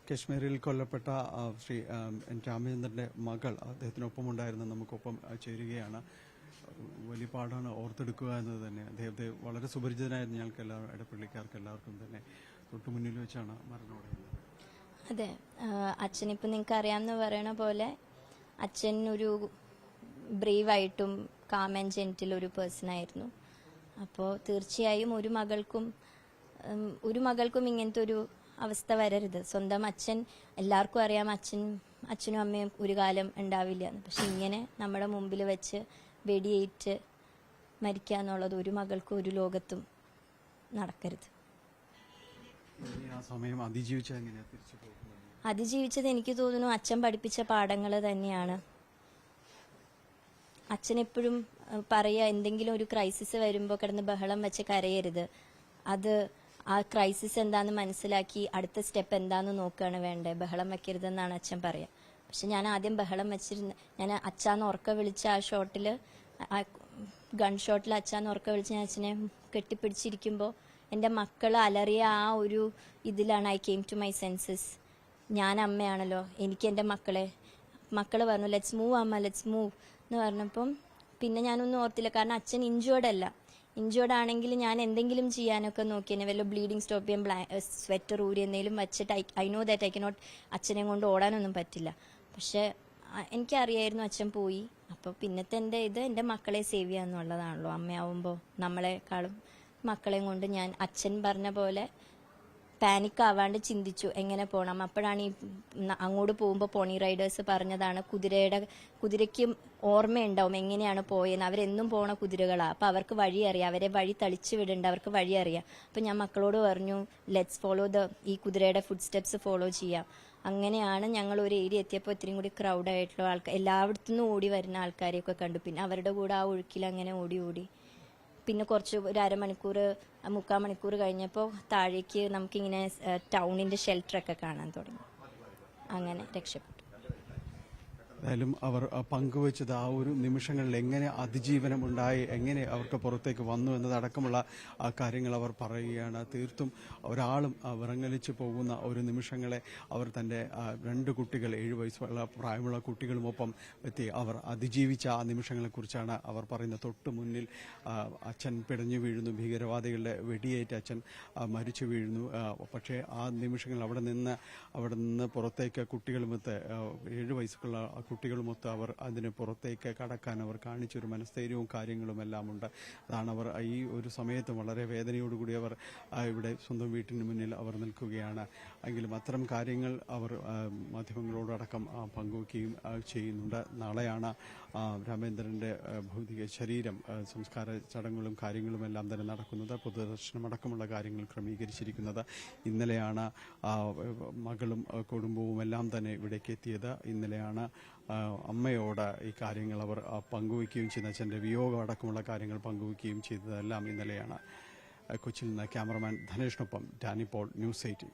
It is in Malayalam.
കശ്മീരിൽ കൊല്ലപ്പെട്ട ശ്രീ രാമചന്ദ്രന്റെ മകൾ അദ്ദേഹത്തിനൊപ്പമുണ്ടായിരുന്ന നമുക്കൊപ്പം ചേരുകയാണ്. വലിയ പാടാണ് ഓർത്തെടുക്കുക എന്നത് തന്നെ. അദ്ദേഹത്തെ വളരെ സുപരിചിതനായിരുന്നു ഞങ്ങൾക്ക് എല്ലാവരും, ഇടപ്പള്ളിക്കാർക്ക് എല്ലാവർക്കും തന്നെ. തൊട്ടു മുന്നിൽ വെച്ചാണ് മരണമടയുന്നത്. അതെ, അച്ഛനിപ്പോൾ നിങ്ങൾക്ക് അറിയാമെന്ന് പറയണ പോലെ അച്ഛൻ ഒരു ബ്രേവായിട്ടും കാം ആൻഡ് ജെന്റിൽ ഒരു പേഴ്സൺ ആയിരുന്നു. അപ്പോൾ തീർച്ചയായും ഒരു മകൾക്കും ഇങ്ങനത്തെ ഒരു അവസ്ഥ വരരുത്. സ്വന്തം അച്ഛൻ, എല്ലാവർക്കും അറിയാം അച്ഛനും അമ്മയും ഒരു കാലം ഉണ്ടാവില്ല എന്ന്. പക്ഷെ ഇങ്ങനെ നമ്മുടെ മുമ്പിൽ വെച്ച് വെടിയേറ്റ് മരിക്കുക എന്നുള്ളത് ഒരു മകൾക്കും ഒരു ലോകത്തും നടക്കരുത്. അതിജീവിച്ചത് എനിക്ക് തോന്നുന്നു അച്ഛൻ പഠിപ്പിച്ച പാഠങ്ങൾ തന്നെയാണ്. അച്ഛൻ എപ്പോഴും പറയുക, എന്തെങ്കിലും ഒരു ക്രൈസിസ് വരുമ്പോൾ കിടന്ന് ബഹളം വെച്ച് കരയരുത്, അത് ആ ക്രൈസിസ് എന്താന്ന് മനസ്സിലാക്കി അടുത്ത സ്റ്റെപ്പ് എന്താന്ന് നോക്കുകയാണ് വേണ്ടത്, ബഹളം വെക്കരുതെന്നാണ് അച്ഛൻ പറയുക. പക്ഷെ ഞാൻ ആദ്യം ബഹളം വെച്ചിരുന്ന, ഞാൻ അച്ഛാന്ന് ഉറക്ക വിളിച്ച ആ ഷോട്ടിൽ, ആ ഗൺ ഷോട്ടിൽ അച്ഛാന്ന് ഉറക്ക വിളിച്ച് ഞാൻ അച്ഛനെ കെട്ടിപ്പിടിച്ചിരിക്കുമ്പോൾ എൻ്റെ മക്കൾ അലറിയ ആ ഒരു ഇതിലാണ് I came to my senses. ഞാൻ അമ്മയാണല്ലോ, എനിക്ക് എൻ്റെ മക്കൾ പറഞ്ഞു ലെറ്റ്സ് മൂവ് അമ്മ, ലെറ്റ്സ് മൂവ് എന്ന് പറഞ്ഞപ്പം പിന്നെ ഞാനൊന്നും ഓർത്തില്ല. കാരണം അച്ഛൻ ഇഞ്ചേർഡ് ആണെങ്കിൽ ഞാൻ എന്തെങ്കിലും ചെയ്യാനൊക്കെ നോക്കിയെന്നെ, വല്ല ബ്ലീഡിങ് സ്റ്റോപ്പ് ചെയ്യാൻ സ്വെറ്റർ ഊരി എന്തെങ്കിലും വെച്ചിട്ട് I know that I cannot, അച്ഛനെ കൊണ്ട് ഓടാനൊന്നും പറ്റില്ല. പക്ഷെ എനിക്കറിയായിരുന്നു അച്ഛൻ പോയി. അപ്പോൾ പിന്നത്തെ എൻ്റെ മക്കളെ സേവ് ചെയ്യുക എന്നുള്ളതാണല്ലോ. അമ്മയാവുമ്പോൾ നമ്മളെക്കാളും മക്കളെയും കൊണ്ട് ഞാൻ അച്ഛൻ പറഞ്ഞ പോലെ പാനിക് ആവാണ്ട് ചിന്തിച്ചു എങ്ങനെ പോകണം. അപ്പോഴാണ് ഈ അങ്ങോട്ട് പോകുമ്പോൾ പോണി റൈഡേഴ്സ് പറഞ്ഞതാണ്, കുതിരയ്ക്ക് ഓർമ്മയുണ്ടാവും എങ്ങനെയാണ് പോയെന്ന്. അവരെന്നും പോണ കുതിരകളാണ്, അപ്പം അവർക്ക് വഴി അറിയാം, അവരെ വഴി തളിച്ചു വിടേണ്ട, അവർക്ക് വഴി അറിയാം. അപ്പം ഞാൻ മക്കളോട് പറഞ്ഞു ലെറ്റ്സ് ഫോളോ ഈ കുതിരയുടെ ഫുഡ് സ്റ്റെപ്സ് ഫോളോ ചെയ്യാം. അങ്ങനെയാണ് ഞങ്ങൾ ഒരു ഏരിയ എത്തിയപ്പോൾ ഇത്രയും കൂടി ക്രൗഡായിട്ടുള്ള ആൾക്കാർ, എല്ലായിടത്തുനിന്നും ഓടി വരുന്ന ആൾക്കാരെയൊക്കെ കണ്ടു. പിന്നെ അവരുടെ കൂടെ ആ ഒഴുക്കിൽ അങ്ങനെ ഓടി പിന്നെ ഒരു അരമണിക്കൂർ 3/4 മണിക്കൂർ കഴിഞ്ഞപ്പോൾ താഴേക്ക് നമുക്കിങ്ങനെ ടൗണിൻ്റെ ഷെൽട്ടറൊക്കെ കാണാൻ തുടങ്ങി. അങ്ങനെ രക്ഷപ്പെട്ടു. എന്തായാലും അവർ പങ്കുവച്ചത് ആ ഒരു നിമിഷങ്ങളിൽ എങ്ങനെ അതിജീവനം ഉണ്ടായി, എങ്ങനെ അവർക്ക് പുറത്തേക്ക് വന്നു എന്നതടക്കമുള്ള കാര്യങ്ങൾ അവർ പറയുകയാണ്. തീർത്തും ഒരാളും വിറങ്ങലിച്ചു പോകുന്ന ഒരു നിമിഷങ്ങളെ അവർ തൻ്റെ 2 കുട്ടികൾ, 7 വയസ്സുള്ള പ്രായമുള്ള കുട്ടികളുമൊപ്പം എത്തി അവർ അതിജീവിച്ച ആ നിമിഷങ്ങളെക്കുറിച്ചാണ് അവർ പറയുന്നത്. തൊട്ട് മുന്നിൽ അച്ഛൻ പിടഞ്ഞു വീഴുന്നു, ഭീകരവാദികളുടെ വെടിയേറ്റ് അച്ഛൻ മരിച്ചു വീഴുന്നു. പക്ഷേ ആ നിമിഷങ്ങൾ അവിടെ നിന്ന് പുറത്തേക്ക് കുട്ടികളുമൊത്ത് 7 വയസ്സുള്ള കുട്ടികളുമൊത്ത് അവർ അതിന് പുറത്തേക്ക് കടക്കാൻ അവർ കാണിച്ചൊരു മനസ്ഥൈര്യവും കാര്യങ്ങളുമെല്ലാം ഉണ്ട്. അതാണ് അവർ ഈ ഒരു സമയത്ത് വളരെ വേദനയോടുകൂടി അവർ ഇവിടെ സ്വന്തം വീട്ടിന് മുന്നിൽ അവർ നിൽക്കുകയാണ്. എങ്കിലും അത്തരം കാര്യങ്ങൾ അവർ മാധ്യമങ്ങളോടടക്കം പങ്കുവയ്ക്കുകയും ചെയ്യുന്നുണ്ട്. നാളെയാണ് രാമചന്ദ്രൻ്റെ ഭൗതിക ശരീരം സംസ്കാര ചടങ്ങുകളും കാര്യങ്ങളുമെല്ലാം തന്നെ നടക്കുന്നത്. പൊതുദർശനമടക്കമുള്ള കാര്യങ്ങൾ ക്രമീകരിച്ചിരിക്കുന്നത്. ഇന്നലെയാണ് മകളും കുടുംബവും എല്ലാം തന്നെ ഇവിടേക്ക് എത്തിയത്. ഇന്നലെയാണ് അമ്മയോട് ഈ കാര്യങ്ങൾ അവർ പങ്കുവയ്ക്കുകയും ചെയ്യുന്നത്. അച്ഛൻ്റെ വിയോഗം അടക്കമുള്ള കാര്യങ്ങൾ പങ്കുവയ്ക്കുകയും ചെയ്തതെല്ലാം ഇന്നലെയാണ്. കൊച്ചിയിൽ നിന്ന് ക്യാമറമാൻ ധനേഷിനൊപ്പം ഡാനി പോൾ, ന്യൂസ് 18.